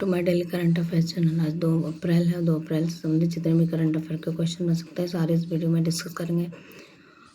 To my daily current affairs channel. आज 2 अप्रैल है। 2 अप्रैल से संबंधित जितने भी करंट अफेयर के क्वेश्चन बन सकते हैं सारे इस वीडियो में डिस्कस करेंगे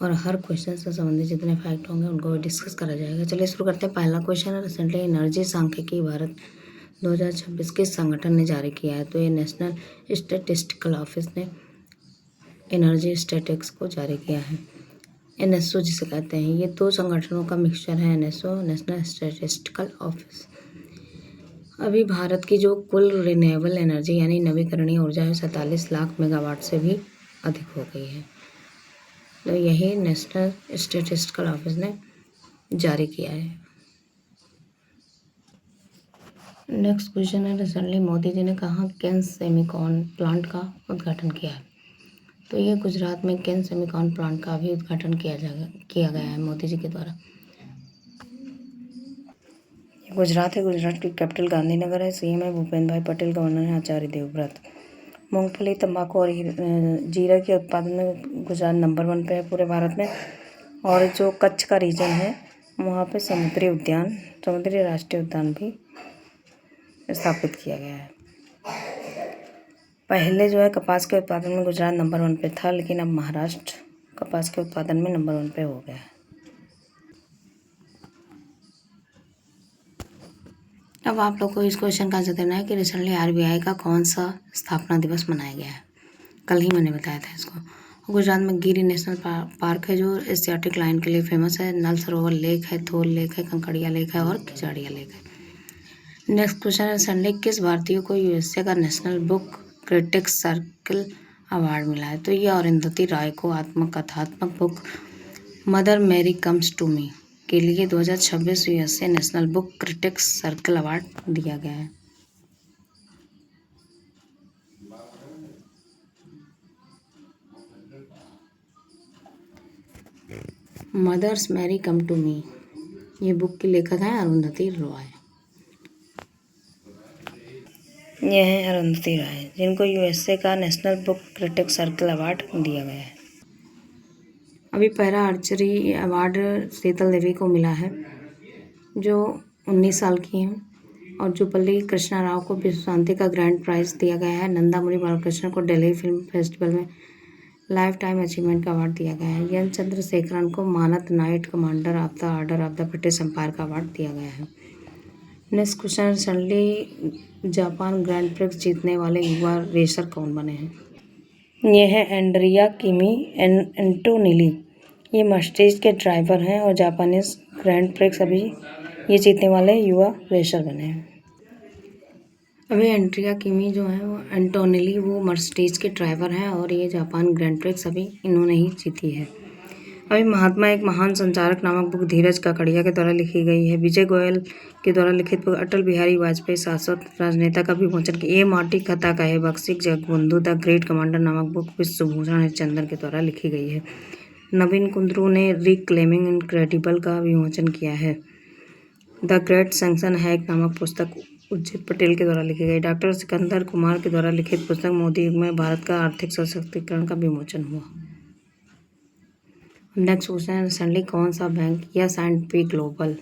और हर क्वेश्चन से संबंधित जितने फैक्ट होंगे उनको भी डिस्कस करा जाएगा। चलिए शुरू करते हैं। पहला क्वेश्चन है, रिसेंटली एनर्जी सांख्यिकी भारत 2026 किस संगठन ने जारी किया है? तो ये नेशनल स्टैटिस्टिकल ऑफिस ने एनर्जी स्टैटिक्स को जारी किया है। एनएसओ जिसे कहते हैं, ये 2 संगठनों का मिक्सचर है, एनएसओ नेशनल स्टैटिस्टिकल ऑफिस। अभी भारत की जो कुल रिन्यूएबल एनर्जी यानी नवीकरणीय ऊर्जा है 47 लाख मेगावाट से भी अधिक हो गई है। तो यही नेशनल स्टैटिस्टिकल ऑफिस ने जारी किया है। नेक्स्ट क्वेश्चन है, रिसेंटली मोदी जी ने कहा केन्स सेमीकॉन प्लांट का उद्घाटन किया है? तो ये गुजरात में केन्स सेमीकॉन प्लांट का भी उद्घाटन किया गया है मोदी जी के द्वारा। गुजरात है, गुजरात की कैपिटल गांधीनगर है, सीएम है भूपेंद्र भाई पटेल, गवर्नर है आचार्य देवव्रत। मूंगफली, तंबाकू और जीरा के उत्पादन में गुजरात नंबर 1 पे है पूरे भारत में। और जो कच्छ का रीजन है वहाँ पे समुद्री राष्ट्रीय उद्यान भी स्थापित किया गया है। पहले जो है कपास के उत्पादन में गुजरात नंबर 1 पे था, लेकिन अब महाराष्ट्र कपास के उत्पादन में नंबर 1 पे हो गया है। अब आप लोग को इस क्वेश्चन का आंसर देना है कि रिसेंटली आरबीआई का कौन सा स्थापना दिवस मनाया गया है? कल ही मैंने बताया था इसको। गुजरात में गिरी नेशनल पार्क है जो एशियाटिक लायन के लिए फेमस है। नल सरोवर लेक है, थोल लेक है, कंकड़िया लेक है और खिजाड़िया लेक है। नेक्स्ट क्वेश्चन है, संडे किस भारतीय को यूएसए का national book critics circle award मिला है? तो ये अरुंधति रॉय को आत्मकथात्मक book mother Mary comes to me के लिए 2026 USA national book critics circle award दिया गया है। Mothers Mary come to me, ये बुक की लेखक हैं अरुंधति रॉय। ये हैं अरुंधति रॉय जिनको यूएसए का national book critics circle award दिया गया है। अभी पैरा आर्चरी अवार्ड शीतल देवी को मिला है जो 19 साल की हैं। और जुपल्ली कृष्णा राव को विश्व शांति का ग्रैंड प्राइज दिया गया है। नंदामुरी बालकृष्ण को दिल्ली फिल्म फेस्टिवल में लाइफ टाइम अचीवमेंट का अवार्ड दिया गया है। एन चंद्रशेखरन को मानद Knight Commander of the Order of the British Empire का अवार्ड दिया गया है। Next question, recently Japan Grand Prix जीतने वाले युवा रेसर कौन बने हैं? ये है एंड्रिया किमी एंटोनिली। ये मर्सिडीज के ड्राइवर हैं और जापानीज ग्रैंड प्रिक्स अभी ये जीतने वाले युवा रेसर बने हैं। अभी एंड्रिया किमी जो है वो एंटोनिली वो मर्सिडीज के ड्राइवर हैं और ये जापान ग्रैंड प्रिक्स अभी इन्होंने ही जीती है। अभी महात्मा एक महान संचारक नामक बुक धीरज काकड़िया के द्वारा लिखी गई है। विजय गोयल के द्वारा लिखित बुक अटल बिहारी वाजपेयी शाश्वत राजनेता का विमोचन किया। ये माटी कथा का है बक्सिक जगबंधु द ग्रेट कमांडर नामक बुक विश्वभूषण हरिश्चंद्र के द्वारा लिखी गई है। नवीन कुंद्रू ने रिक्लेमिंग इनक्रेडिबल का विमोचन किया है। द ग्रेट सैंक्शन हैक नामक पुस्तक उर्जित पटेल के द्वारा लिखी गई। डॉक्टर सिकंदर कुमार के द्वारा लिखित पुस्तक मोदी युग में भारत का आर्थिक सशक्तिकरण का विमोचन हुआ। नेक्स्ट क्वेश्चन है, रिसेंटली कौन सा bank S&P global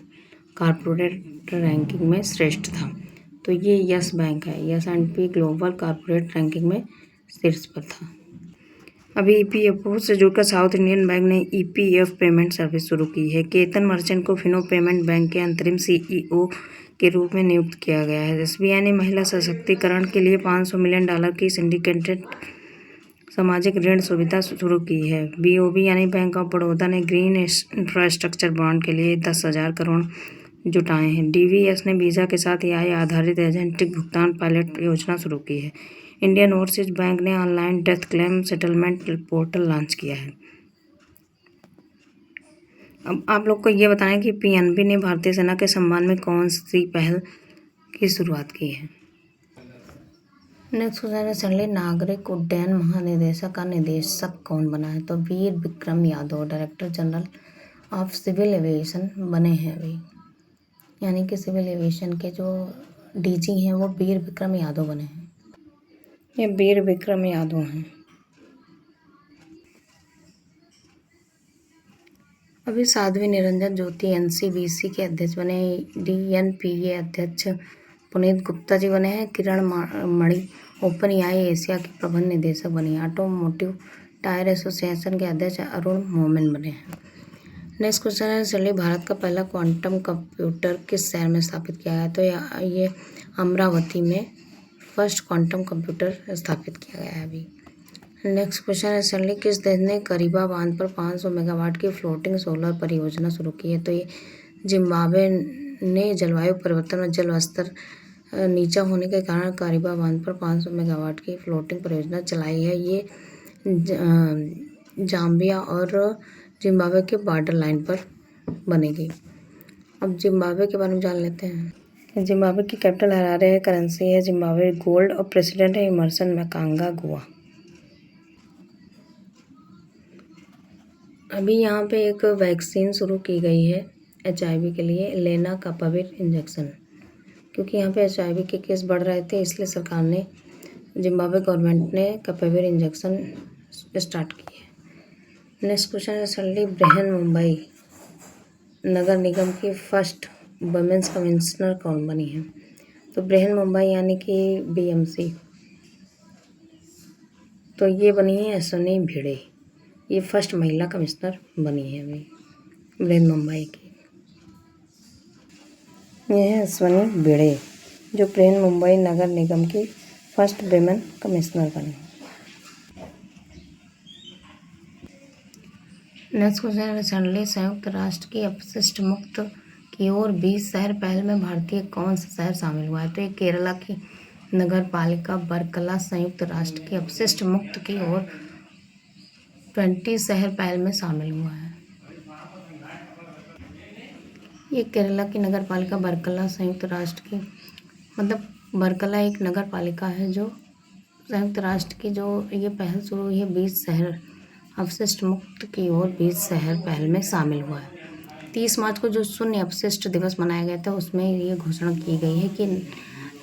corporate ranking में श्रेष्ठ था? तो ये यस बैंक है। S&P ग्लोबल कॉर्पोरेट रैंकिंग में शीर्ष पर था। अभी EPFO से जुड़कर साउथ इंडियन बैंक ने EPF पेमेंट सर्विस शुरू की है। केतन मर्चेंट को फिनो पेमेंट बैंक के अंतरिम CEO के रूप में नियुक्त किया गया है। SBI ने महिला सशक्तिकरण के लिए $500 मिलियन की सिंडिकेटेड सामाजिक ऋण सुविधा शुरू की है। BOB यानी बैंक ऑफ बड़ौदा ने ग्रीन इंफ्रास्ट्रक्चर बॉन्ड के लिए 10,000 करोड़ जुटाए हैं। DVS ने वीज़ा के साथ AI आधारित एजेंटिक भुगतान पायलट योजना शुरू की है। इंडियन ओवरसीज बैंक ने online death claim settlement portal launch किया है। अब आप लोग को ये बताना है कि PNB ने भारतीय सेना के सम्मान में कौन सी पहल की शुरुआत की है? नेक्स्ट क्वेश्चन, रिसेंटली नागरिक उड्डयन महानिदेशक का निदेशक कौन बना है? तो Veer Vikram Yadav director general of civil aviation बने हैं अभी, यानी कि सिविल एविएशन के जो DG हैं वो वीर विक्रम यादव बने हैं। ये वीर विक्रम यादव हैं। अभी साध्वी निरंजन ज्योति NCBC के अध्यक्ष बने। DNPA अध्यक्ष पुनीत गुप्ता जी बने हैं। किरण मणि ओपन एआई एशिया के प्रबंध निदेशक बनी है। ऑटोमोटिव टायर एसोसिएशन के अध्यक्ष अरुण मोमिन बने हैं। नेक्स्ट क्वेश्चन है, चलिए भारत का पहला क्वांटम कंप्यूटर किस शहर में स्थापित किया गया? तो ये अमरावती में फर्स्ट क्वांटम कंप्यूटर स्थापित किया गया है अभी। नेक्स्ट क्वेश्चन है, चलिए किस देश ने करीबा बांध पर 500 मेगावाट की फ्लोटिंग सोलर परियोजना शुरू की है? तो ये जिम्बाब्वे ने जलवायु परिवर्तन और जल स्तर नीचा होने के कारण करीबा बांध पर 500 मेगावाट की फ्लोटिंग परियोजना चलाई है। ये जाम्बिया और जिम्बाब्वे के बॉर्डर लाइन पर बनेगी। अब जिम्बाब्वे के बारे में जान लेते हैं। जिम्बाब्वे की कैपिटल हरारे है। करेंसी है जिम्बाब्वे गोल्ड और प्रेसिडेंट है इमर्सन मनांगागवा। अभी यहाँ पे एक वैक्सीन शुरू की गई है HIV के लिए, लेनाकापाविर इंजेक्शन, क्योंकि यहाँ पे HIV के केस बढ़ रहे थे, इसलिए सरकार ने, जिम्बाब्वे गवर्नमेंट ने कापाविर इंजेक्शन स्टार्ट की है। नेक्स्ट क्वेश्चन है, सडनली बृहन मुंबई नगर निगम की फर्स्ट वुमेन्स कमिश्नर कौन बनी है? तो बृहन मुंबई यानी कि BMC, तो ये बनी है अश्विनी भिड़े। ये फर्स्ट महिला कमिश्नर बनी है अभी बृहन मुंबई की। यह है अश्विनी भिड़े, जो बृहन मुंबई नगर निगम की फर्स्ट वुमेन कमिश्नर बनी। नेक्स्ट क्वेश्चन है, रिसेंटली संयुक्त राष्ट्र की अपशिष्ट मुक्त की ओर 20 शहर पहल में भारतीय कौन सा शहर शामिल हुआ है? तो ये केरला की नगर पालिका वर्कला संयुक्त राष्ट्र की अपशिष्ट मुक्त की ओर 20 शहर पहल में शामिल हुआ है। ये केरला की नगर पालिका वर्कला संयुक्त राष्ट्र की, मतलब वर्कला एक नगर पालिका है जो संयुक्त राष्ट्र की जो ये पहल शुरू हुई है 20 शहर अपशिष्ट मुक्त की ओर 20 शहर पहल में शामिल हुआ है। 30 मार्च को जो शून्य अपशिष्ट दिवस मनाया गया था उसमें ये घोषणा की गई है कि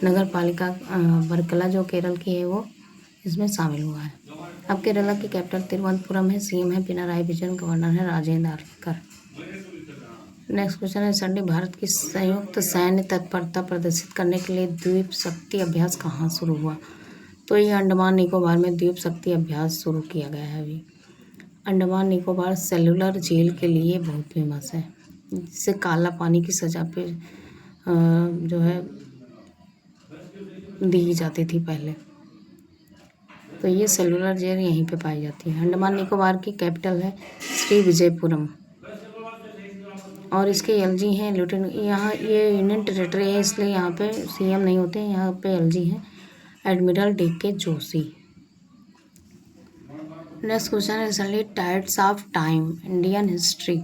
नगर पालिका वर्कला जो केरल की है वो इसमें शामिल हुआ है। अब केरला की कैपिटल तिरुवनंतपुरम है। CM है पिनाराई विजयन, गवर्नर है राजेंद्र आर्लेकर। नेक्स्ट क्वेश्चन है, सडनली भारत की संयुक्त सैन्य तत्परता प्रदर्शित करने के लिए द्वीप शक्ति अभ्यास कहाँ शुरू हुआ? तो ये अंडमान निकोबार में द्वीप शक्ति अभ्यास शुरू किया गया है अभी। अंडमान निकोबार सेलुलर जेल के लिए बहुत फेमस है, जिससे काला पानी की सज़ा पे जो है दी जाती थी पहले, तो ये सेलुलर जेल यहीं पे पाई जाती है। अंडमान निकोबार की कैपिटल है श्री विजयपुरम और इसके LG हैं लेफ्टिनेंट। यहाँ ये यूनियन टेरेटरी है, इसलिए यहाँ पे CM नहीं होते, यहाँ पे LG हैं admiral DK Joshi. Next question है, recently tides of time Indian history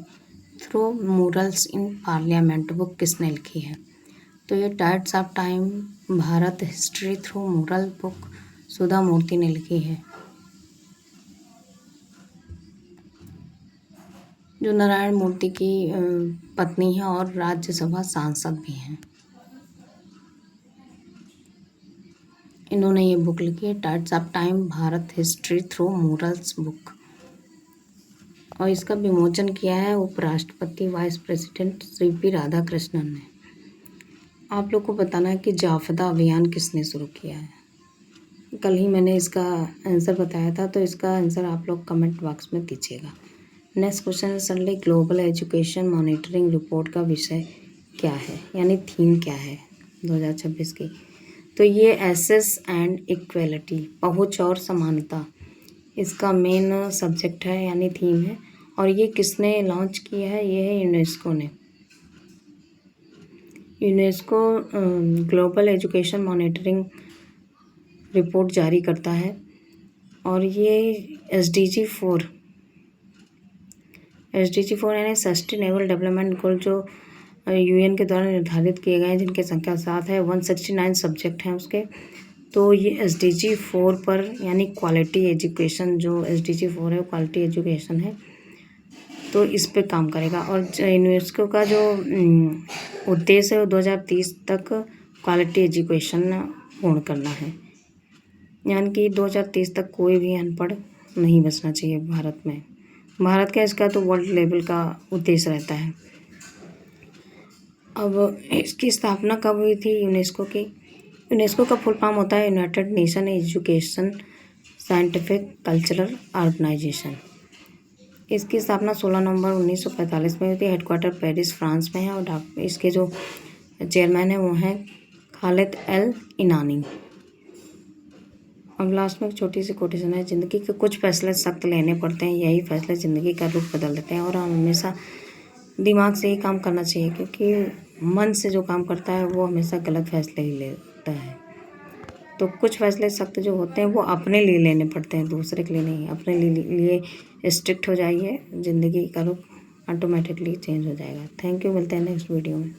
through murals in parliament book किसने लिखी है? तो ये tides of time Bharat history through mural book Sudha Murty ने लिखी है, जो नारायण मूर्ति की पत्नी है और राज्यसभा सांसद भी हैं। इन्होंने ये बुक लिखी है tides of time Bharat history through murals book, और इसका विमोचन किया है उपराष्ट्रपति वाइस प्रेसिडेंट CP राधाकृष्णन ने। आप लोग को बताना है कि जाफदा अभियान किसने शुरू किया है? कल ही मैंने इसका आंसर बताया था, तो इसका आंसर आप लोग कमेंट बॉक्स में दीजिएगा। नेक्स्ट क्वेश्चन है, suddenly global education monitoring report का विषय क्या है, यानी थीम क्या है 2026 की? तो ये एक्सेस एंड इक्वलिटी, पहुँच और समानता, इसका मेन सब्जेक्ट है यानी थीम है। और ये किसने लॉन्च किया है? ये है यूनेस्को ने। UNESCO global education monitoring report जारी करता है, और ये SDG 4 यानी सस्टेनेबल डेवलपमेंट गोल जो UN के द्वारा निर्धारित किए गए हैं, जिनकी संख्या 7 है, 169 सब्जेक्ट हैं उसके। तो ये SDG 4 पर यानी क्वालिटी एजुकेशन, जो SDG 4 है क्वालिटी एजुकेशन है, तो इस पे काम करेगा। और यूनेस्को का जो उद्देश्य है वो 2030 तक क्वालिटी एजुकेशन पूर्ण करना है, यानी कि 2030 तक कोई भी अनपढ़ नहीं बचना चाहिए भारत में। भारत का इसका तो वर्ल्ड लेवल का उद्देश्य रहता है। अब इसकी स्थापना कब हुई थी यूनेस्को की? यूनेस्को का फुल फॉर्म होता है United Nation Education Scientific Cultural Organization. इसकी स्थापना 16 नवंबर 1945 में हुई थी। हेडक्वार्टर पेरिस फ्रांस में है और इसके जो चेयरमैन हैं वो हैं खालिद एल इनानी। अब लास्ट में एक छोटी सी कोटेशन है, ज़िंदगी के कुछ फैसले सख्त लेने पड़ते हैं, यही फैसले ज़िंदगी का रुख बदल देते हैं। और हमेशा दिमाग से ही काम करना चाहिए, क्योंकि मन से जो काम करता है वो हमेशा गलत फैसले ही लेता है। तो कुछ फैसले सख्त जो होते हैं वो अपने लिए लेने पड़ते हैं, दूसरे के लिए नहीं। अपने लिए स्ट्रिक्ट हो जाइए, ज़िंदगी का रुख ऑटोमेटिकली चेंज हो जाएगा। थैंक यू, मिलते हैं नेक्स्ट वीडियो में।